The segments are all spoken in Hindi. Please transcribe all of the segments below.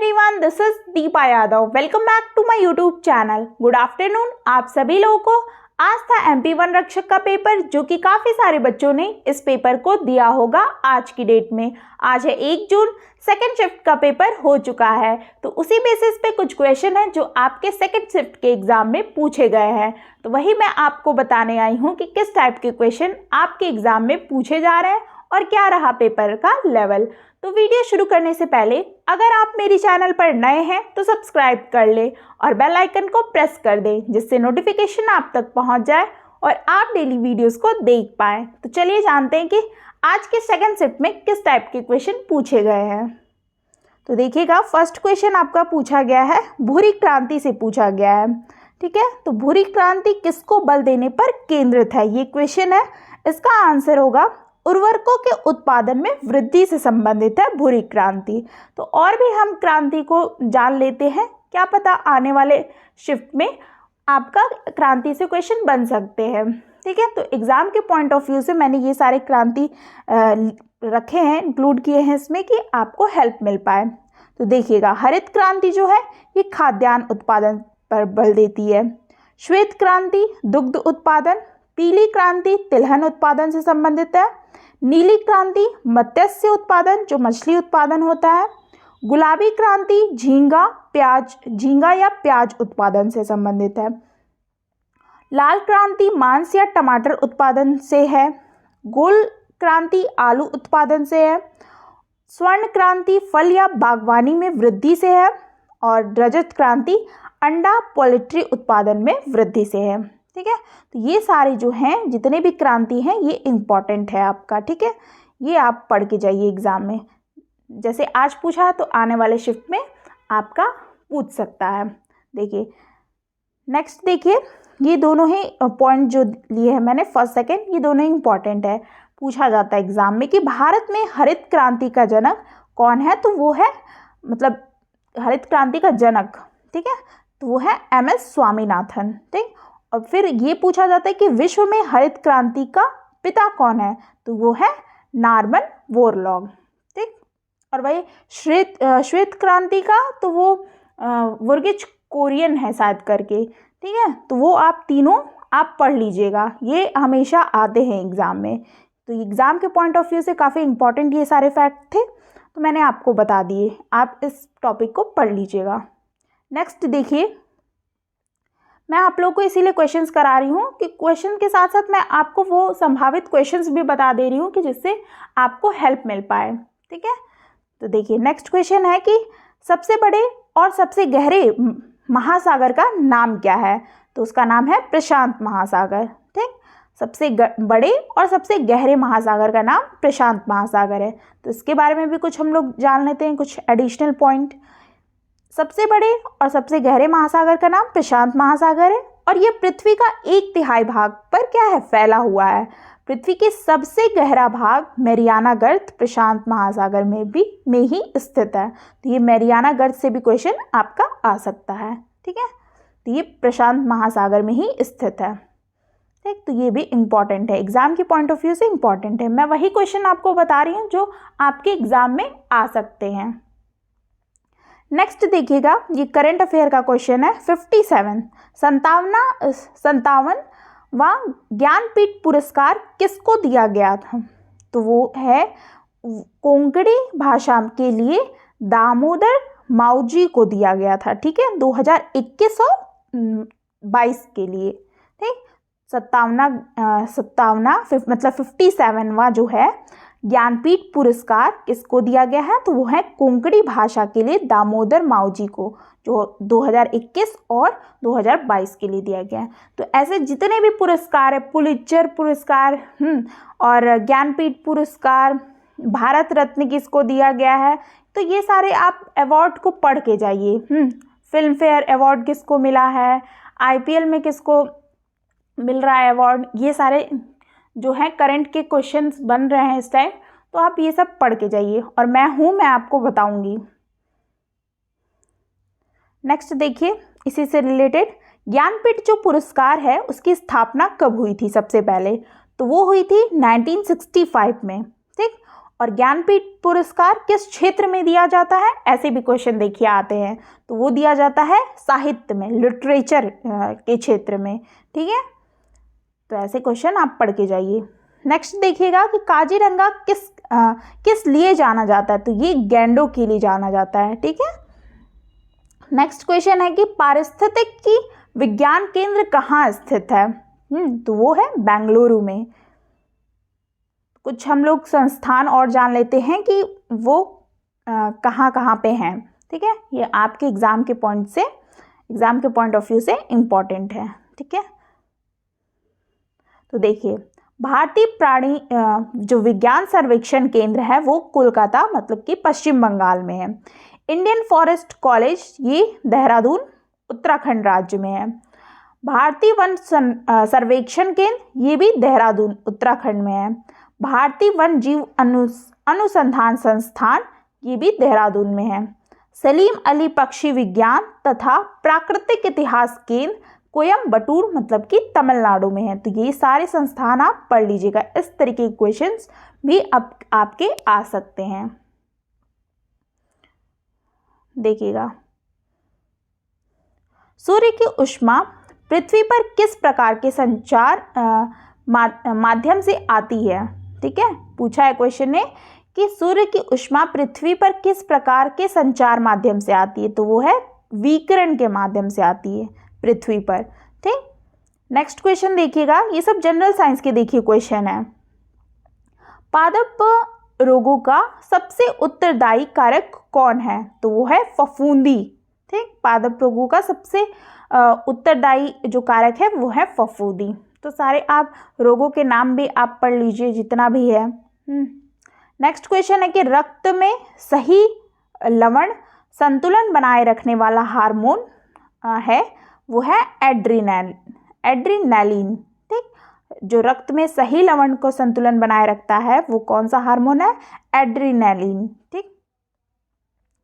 Everyone, this is Deepa Yadav. Welcome back to my YouTube channel. Good afternoon आप सभी लोगों को। आज था MP1 रक्षक का पेपर, जो कि काफ़ी सारे बच्चों ने इस पेपर को दिया होगा आज की डेट में। आज है 1 जून, सेकेंड शिफ्ट का पेपर हो चुका है। तो उसी बेसिस पे कुछ क्वेश्चन हैं जो आपके सेकेंड शिफ्ट के एग्ज़ाम में पूछे गए हैं। तो वही मैं आपको बताने आई हूँ कि किस टाइप के क्वेश्चन आपके एग्ज़ाम में पूछे जा रहे हैं और क्या रहा पेपर का लेवल। तो वीडियो शुरू करने से पहले अगर आप मेरी चैनल पर नए हैं तो सब्सक्राइब कर ले और बेल आइकन को प्रेस कर दें, जिससे नोटिफिकेशन आप तक पहुंच जाए और आप डेली वीडियोस को देख पाएँ। तो चलिए जानते हैं कि आज के सेकंड शिफ्ट में किस टाइप के क्वेश्चन पूछे गए हैं। तो देखिएगा, फर्स्ट क्वेश्चन आपका पूछा गया है, भूरी क्रांति से पूछा गया है। ठीक है, तो भूरी क्रांति किसको बल देने पर केंद्रित है, ये क्वेश्चन है। इसका आंसर होगा उर्वरकों के उत्पादन में वृद्धि से संबंधित है भूरी क्रांति। तो और भी हम क्रांति को जान लेते हैं, क्या पता आने वाले शिफ्ट में आपका क्रांति से क्वेश्चन बन सकते हैं। ठीक है, तो एग्जाम के पॉइंट ऑफ व्यू से मैंने ये सारे क्रांति रखे हैं, इंक्लूड किए हैं इसमें कि आपको हेल्प मिल पाए। तो देखिएगा, हरित क्रांति जो है ये खाद्यान्न उत्पादन पर बल देती है। श्वेत क्रांति दुग्ध उत्पादन। पीली क्रांति तिलहन उत्पादन से संबंधित है। नीली क्रांति मत्स्य उत्पादन, जो मछली उत्पादन होता है। गुलाबी क्रांति झींगा या प्याज उत्पादन से संबंधित है। लाल क्रांति मांस या टमाटर उत्पादन से है। गोल क्रांति आलू उत्पादन से है। स्वर्ण क्रांति फल या बागवानी में वृद्धि से है। और रजत क्रांति अंडा पोल्ट्री उत्पादन में वृद्धि से है। ठीक है, तो ये सारे जो हैं जितने भी क्रांति हैं ये इम्पॉर्टेंट है आपका। ठीक है, ये आप पढ़ के जाइए एग्जाम में, जैसे आज पूछा है तो आने वाले शिफ्ट में आपका पूछ सकता है। देखिए नेक्स्ट, देखिए ये दोनों ही पॉइंट जो लिए हैं मैंने, फर्स्ट सेकेंड, ये दोनों ही इम्पॉर्टेंट है। पूछा जाता है एग्जाम में कि भारत में हरित क्रांति का जनक कौन है, तो वो है, मतलब हरित क्रांति का जनक, ठीक है, तो वो है MS स्वामीनाथन। ठीक, और फिर ये पूछा जाता है कि विश्व में हरित क्रांति का पिता कौन है, तो वो है नॉर्मन बोरलॉग। ठीक, और वही श्वेत क्रांति का तो वो वर्गिच कोरियन है शायद करके। ठीक है, तो वो आप तीनों आप पढ़ लीजिएगा, ये हमेशा आते हैं एग्ज़ाम में। तो एग्ज़ाम के पॉइंट ऑफ व्यू से काफ़ी इंपॉर्टेंट ये सारे फैक्ट थे, तो मैंने आपको बता दिए, आप इस टॉपिक को पढ़ लीजिएगा। नेक्स्ट देखिए, मैं आप लोगों को इसीलिए क्वेश्चंस करा रही हूँ कि क्वेश्चन के साथ साथ मैं आपको वो संभावित क्वेश्चंस भी बता दे रही हूँ कि जिससे आपको हेल्प मिल पाए। ठीक है, तो देखिए नेक्स्ट क्वेश्चन है कि सबसे बड़े और सबसे गहरे महासागर का नाम क्या है, तो उसका नाम है प्रशांत महासागर। ठीक, सबसे बड़े और सबसे गहरे महासागर का नाम प्रशांत महासागर है। तो इसके बारे में भी कुछ हम लोग जान लेते हैं, कुछ एडिशनल पॉइंट। सबसे बड़े और सबसे गहरे महासागर का नाम प्रशांत महासागर है और ये पृथ्वी का 1/3 भाग पर क्या है, फैला हुआ है। पृथ्वी के सबसे गहरा भाग मैरियाना गर्त प्रशांत महासागर में ही स्थित है। तो ये मैरियाना गर्त से भी क्वेश्चन आपका आ सकता है। ठीक है, तो ये प्रशांत महासागर में ही स्थित है। ठीक, तो ये भी इम्पॉर्टेंट है, एग्जाम के पॉइंट ऑफ व्यू से इम्पॉर्टेंट है। मैं वही क्वेश्चन आपको बता रही हूँ जो आपके एग्जाम में आ सकते हैं। नेक्स्ट देखिएगा, ये करंट अफेयर का क्वेश्चन है। 57वां ज्ञानपीठ पुरस्कार किसको दिया गया था, तो वो है कोंकणी भाषा के लिए दामोदर मावजी को दिया गया था। ठीक है, 2021 और 22 के लिए। ठीक, 57वां जो है ज्ञानपीठ पुरस्कार किसको दिया गया है, तो वो है कोंकणी भाषा के लिए दामोदर मावजी को, जो 2021 और 2022 के लिए दिया गया है। तो ऐसे जितने भी पुरस्कार है, पुलित्जर पुरस्कार और ज्ञानपीठ पुरस्कार, भारत रत्न किसको दिया गया है, तो ये सारे आप अवार्ड को पढ़ के जाइए। फिल्म फेयर अवार्ड किसको मिला है, IPL में किसको मिल रहा है अवार्ड, ये सारे जो है करंट के क्वेश्चंस बन रहे हैं इस टाइम, तो आप ये सब पढ़ के जाइए और मैं आपको बताऊंगी। नेक्स्ट देखिए, इसी से रिलेटेड ज्ञानपीठ जो पुरस्कार है उसकी स्थापना कब हुई थी सबसे पहले, तो वो हुई थी 1965 में। ठीक, और ज्ञानपीठ पुरस्कार किस क्षेत्र में दिया जाता है? ऐसे भी क्वेश्चन देखिए आते हैं, तो वो दिया जाता है साहित्य में, लिटरेचर के क्षेत्र में। ठीक है, तो ऐसे क्वेश्चन आप पढ़ के जाइए। नेक्स्ट देखिएगा कि काजीरंगा किस लिए जाना जाता है? तो ये गैंडों के लिए जाना जाता है। ठीक है, नेक्स्ट क्वेश्चन है कि पारिस्थितिकी विज्ञान केंद्र कहाँ स्थित है? तो वो है बेंगलुरु में। कुछ हम लोग संस्थान और जान लेते हैं कि वो कहाँ पे हैं। ठीक है, ये आपके एग्जाम के पॉइंट ऑफ व्यू से इम्पॉर्टेंट है। ठीक है, तो देखिए भारतीय प्राणी जो विज्ञान सर्वेक्षण केंद्र है वो कोलकाता मतलब कि पश्चिम बंगाल में है। इंडियन फॉरेस्ट कॉलेज ये देहरादून उत्तराखंड राज्य में है। भारतीय वन सर्वेक्षण केंद्र ये भी देहरादून उत्तराखंड में है। भारतीय वन जीव अनुसंधान संस्थान ये भी देहरादून में है। सलीम अली पक्षी विज्ञान तथा प्राकृतिक इतिहास केंद्र कोयम्बटूर मतलब कि तमिलनाडु में है। तो ये सारे संस्थान आप पढ़ लीजिएगा। इस तरीके के क्वेश्चंस भी अब आपके आ सकते हैं। देखिएगा सूर्य की ऊष्मा पृथ्वी पर किस प्रकार के संचार माध्यम से आती है? ठीक है, पूछा है क्वेश्चन ने कि सूर्य की ऊष्मा पृथ्वी पर किस प्रकार के संचार माध्यम से आती है? तो वो है विकिरण के माध्यम से आती है पृथ्वी पर। ठीक, नेक्स्ट क्वेश्चन देखिएगा, ये सब जनरल साइंस के देखिए क्वेश्चन है। पादप रोगों का सबसे उत्तरदायी कारक कौन है? तो वो है फफूंदी। ठीक, पादप रोगों का सबसे उत्तरदायी जो कारक है वो है फफूंदी। तो सारे आप रोगों के नाम भी आप पढ़ लीजिए जितना भी है। नेक्स्ट क्वेश्चन है कि रक्त में सही लवण संतुलन बनाए रखने वाला हार्मोन है वो है एड्रीनलिन। ठीक, जो रक्त में सही लवण को संतुलन बनाए रखता है वो कौन सा हार्मोन है? एड्रीनलिन। ठीक,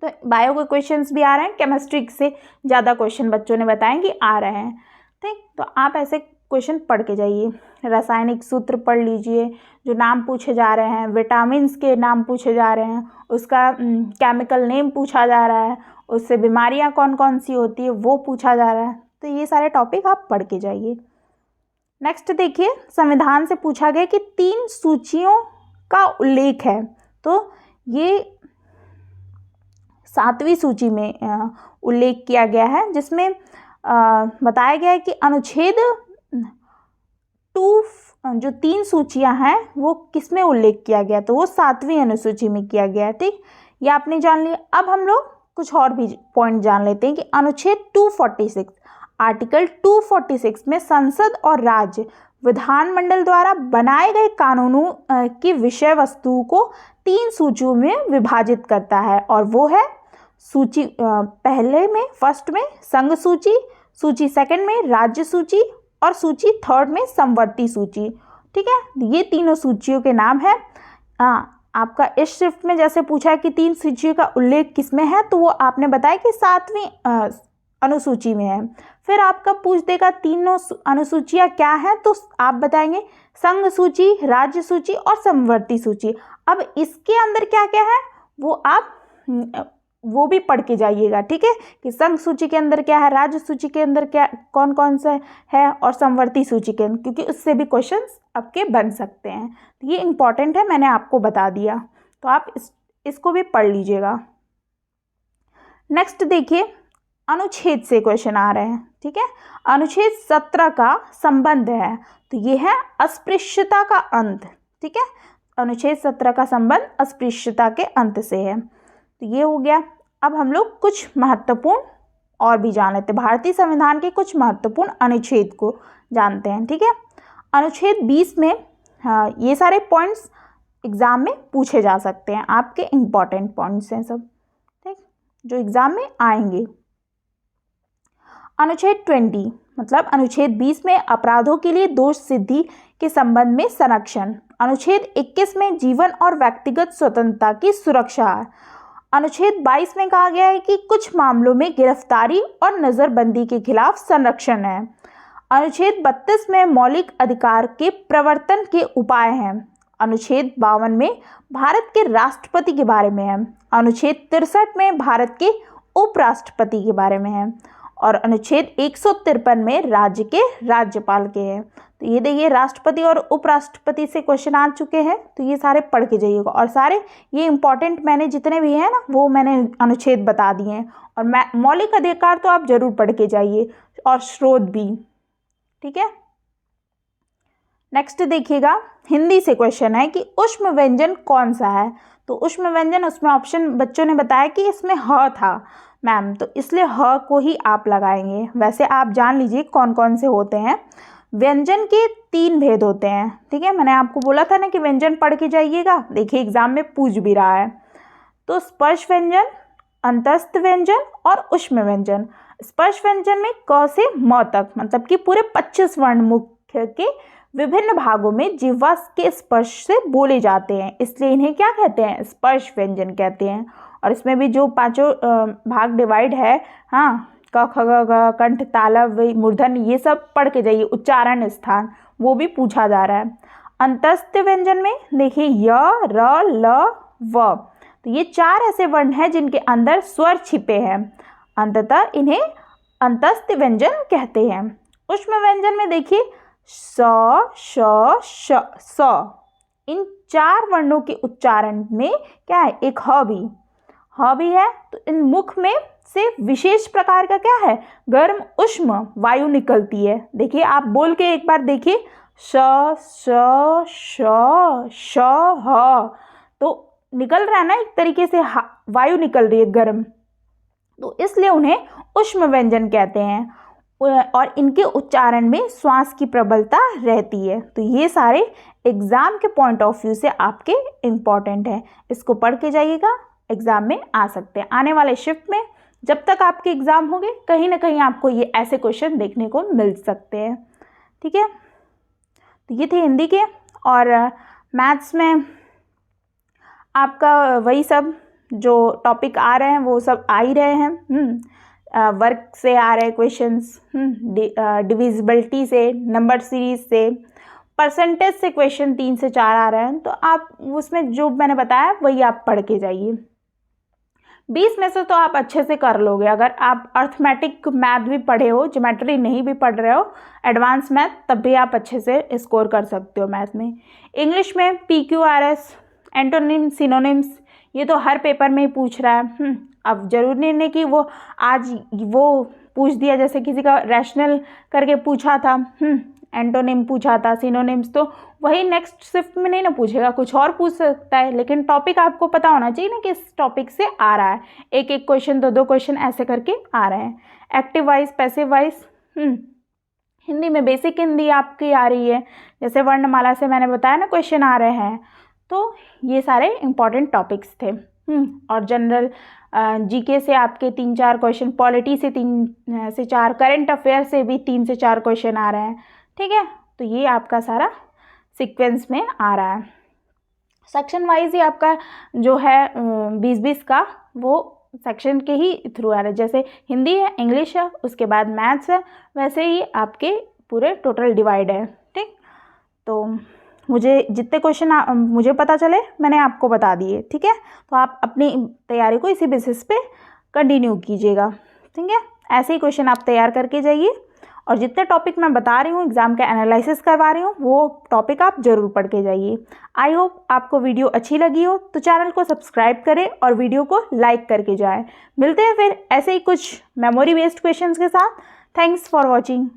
तो बायो के क्वेश्चंस भी आ रहे हैं, केमिस्ट्री से ज़्यादा क्वेश्चन बच्चों ने बताएं कि आ रहे हैं। ठीक, तो आप ऐसे क्वेश्चन पढ़ के जाइए। रासायनिक सूत्र पढ़ लीजिए, जो नाम पूछे जा रहे हैं, विटामिन्स के नाम पूछे जा रहे हैं, उसका केमिकल नेम पूछा जा रहा है, उससे बीमारियां कौन कौन सी होती है वो पूछा जा रहा है। तो ये सारे टॉपिक आप पढ़ के जाइए। नेक्स्ट देखिए, संविधान से पूछा गया कि 3 सूचियों का उल्लेख है। तो ये 7वीं सूची में उल्लेख किया गया है, जिसमें बताया गया है कि अनुच्छेद 2 जो 3 सूचियां हैं वो किस में उल्लेख किया गया? तो वो 7वीं अनुसूची में किया गया है। ठीक, ये आपने जान लिया। अब हम लोग कुछ और भी पॉइंट जान लेते हैं कि अनुच्छेद 246 आर्टिकल 246 में संसद और राज्य विधानमंडल द्वारा बनाए गए कानूनों की विषय वस्तु को 3 सूचियों में विभाजित करता है, और वो है सूची पहले में फर्स्ट में संघ सूची, सूची सेकंड में राज्य सूची और सूची थर्ड में समवर्ती सूची। ठीक है, ये तीनों सूचियों के नाम है। आपका इस शिफ्ट में जैसे पूछा है कि 3 सूचियों का उल्लेख किसमें है, तो वो आपने बताया कि 7वीं अनुसूची में है। फिर आपका पूछ देगा तीनों अनुसूचियां क्या हैं, तो आप बताएंगे संघ सूची, राज्य सूची और समवर्ती सूची। अब इसके अंदर क्या क्या है वो आप वो भी पढ़ के जाइएगा। ठीक है, कि संघ सूची के अंदर क्या है, राज्य सूची के अंदर क्या कौन कौन सा है, और समवर्ती सूची के अंदर, क्योंकि उससे भी क्वेश्चंस आपके बन सकते हैं। तो ये इंपॉर्टेंट है, मैंने आपको बता दिया, तो आप इसको भी पढ़ लीजिएगा। नेक्स्ट देखिए, अनुच्छेद से क्वेश्चन आ रहे हैं। ठीक है, अनुच्छेद 17 का संबंध है, तो ये है अस्पृश्यता का अंत। ठीक है, अनुच्छेद 17 का संबंध अस्पृश्यता के अंत से है। तो ये हो गया। अब हम लोग कुछ महत्वपूर्ण और भी जान लेते हैं, भारतीय संविधान के कुछ महत्वपूर्ण अनुच्छेद को जानते हैं। ठीक है, अनुच्छेद 20 में ये सारे पॉइंट्स एग्जाम में पूछे जा सकते हैं, आपके इम्पॉर्टेंट पॉइंट्स हैं सब, ठीक, जो एग्जाम में आएंगे। अनुच्छेद 20 मतलब अनुच्छेद 20 में अपराधों के लिए दोष सिद्धि के संबंध में संरक्षण। अनुच्छेद 21 में जीवन और व्यक्तिगत स्वतंत्रता की सुरक्षा है। अनुच्छेद 22 में कहा गया है कि कुछ मामलों में गिरफ्तारी और नजरबंदी के खिलाफ संरक्षण है। अनुच्छेद 32 में मौलिक अधिकार के प्रवर्तन के उपाय हैं। अनुच्छेद 52 में भारत के राष्ट्रपति के बारे में है। अनुच्छेद 63 में भारत के उपराष्ट्रपति के बारे में है और अनुच्छेद 153 में राज्य के राज्यपाल के हैं। तो ये देखिए राष्ट्रपति और उपराष्ट्रपति से क्वेश्चन आ चुके हैं, तो ये सारे पढ़ के जाइएगा। और सारे ये इंपॉर्टेंट मैंने जितने भी हैं ना वो मैंने अनुच्छेद बता दिए हैं। और मौलिक अधिकार तो आप जरूर पढ़ के जाइए और स्रोत भी, ठीक है। नेक्स्ट देखिएगा, हिंदी से क्वेश्चन है कि ऊष्म व्यंजन कौन सा है। तो ऊष्म व्यंजन, उसमें ऑप्शन बच्चों ने बताया कि इसमें ह था मैम, तो इसलिए ह को ही आप लगाएंगे। वैसे आप जान लीजिए कौन कौन से होते हैं। व्यंजन के 3 भेद होते हैं, ठीक है। मैंने आपको बोला था ना कि व्यंजन पढ़ के जाइएगा, देखिए एग्जाम में पूछ भी रहा है। तो स्पर्श व्यंजन, अंतस्थ व्यंजन और ऊष्म व्यंजन। स्पर्श व्यंजन में क से म तक, मतलब कि पूरे 25 वर्ण मुख्य के विभिन्न भागों में जिह्वा के स्पर्श से बोले जाते हैं, इसलिए इन्हें क्या कहते हैं, स्पर्श व्यंजन कहते हैं। और इसमें भी जो 5 भाग डिवाइड है, हाँ, क ख ग घ, कंठ, तालव्य, मूर्धन, ये सब पढ़ के जाइए। उच्चारण स्थान वो भी पूछा जा रहा है। अंतस्थ व्यंजन में देखिए य, र, ल, व, तो ये 4 ऐसे वर्ण हैं जिनके अंदर स्वर छिपे हैं, अंततः इन्हें अंतस्थ व्यंजन कहते हैं। ऊष्म व्यंजन में देखिए स, श, श, स, इन 4 वर्णों के उच्चारण में क्या है, एक ह भी है। तो इन मुख में से विशेष प्रकार का क्या है, गर्म ऊष्म वायु निकलती है। देखिए आप बोल के एक बार देखिए, श, श, श, श, ह, तो निकल रहा है ना, एक तरीके से वायु निकल रही है गर्म, तो इसलिए उन्हें ऊष्म व्यंजन कहते हैं। और इनके उच्चारण में श्वास की प्रबलता रहती है। तो ये सारे एग्जाम के पॉइंट ऑफ व्यू से आपके इम्पॉर्टेंट है, इसको पढ़ के जाइएगा, एग्जाम में आ सकते हैं। आने वाले शिफ्ट में जब तक आपके एग्जाम होंगे कहीं ना कहीं आपको ये ऐसे क्वेश्चन देखने को मिल सकते हैं, ठीक है। तो ये थे हिंदी के। और मैथ्स में आपका वही सब जो टॉपिक आ रहे हैं वो सब आ ही रहे हैं। वर्क से आ रहे क्वेश्चंस, डिविजिबिलिटी से, नंबर सीरीज से, परसेंटेज से क्वेश्चन 3 से 4 आ रहे हैं। तो आप उसमें जो मैंने बताया वही आप पढ़ के जाइए। 20 में से तो आप अच्छे से कर लोगे अगर आप अर्थमेटिक मैथ भी पढ़े हो, ज्योमेट्री नहीं भी पढ़ रहे हो, एडवांस मैथ, तब भी आप अच्छे से स्कोर कर सकते हो मैथ में। इंग्लिश में PQRS, एंटोनिम, सिनोनिम्स, ये तो हर पेपर में ही पूछ रहा है। अब जरूरी नहीं कि वो आज वो पूछ दिया, जैसे किसी का रैशनल करके पूछा था, एंटोनिम पूछा था, सिनोनिम्स, तो वही नेक्स्ट शिफ्ट में नहीं ना पूछेगा, कुछ और पूछ सकता है। लेकिन टॉपिक आपको पता होना चाहिए ना कि इस टॉपिक से आ रहा है, एक एक क्वेश्चन, 2 क्वेश्चन ऐसे करके आ रहे हैं। Active voice, passive wise, Hindi में बेसिक हिंदी आपकी आ रही है, जैसे वर्णमाला से मैंने बताया ना क्वेश्चन आ रहे हैं। तो ये सारे इंपॉर्टेंट टॉपिक्स थे। और जनरल जीके से आपके 3-4 क्वेश्चन, पॉलिटी से 3 से 4, करंट अफेयर से भी 3 से 4 क्वेश्चन आ रहे हैं, ठीक है। तो ये आपका सारा सीक्वेंस में आ रहा है। सेक्शन वाइज ही आपका जो है 20-20 का वो सेक्शन के ही थ्रू आ रहा है, जैसे हिंदी है, इंग्लिश है, उसके बाद मैथ्स है, वैसे ही आपके पूरे टोटल डिवाइड है, ठीक। तो मुझे जितने क्वेश्चन मुझे पता चले मैंने आपको बता दिए, ठीक है। तो आप अपनी तैयारी को इसी बेसिस पे कंटिन्यू कीजिएगा, ठीक है। ऐसे ही क्वेश्चन आप तैयार करके जाइए और जितने टॉपिक मैं बता रही हूँ, एग्जाम का एनालिसिस करवा रही हूँ, वो टॉपिक आप जरूर पढ़ के जाइए। आई होप आपको वीडियो अच्छी लगी हो, तो चैनल को सब्सक्राइब करें और वीडियो को लाइक करके जाएं। मिलते हैं फिर ऐसे ही कुछ मेमोरी बेस्ड क्वेश्चंस के साथ। Thanks for watching.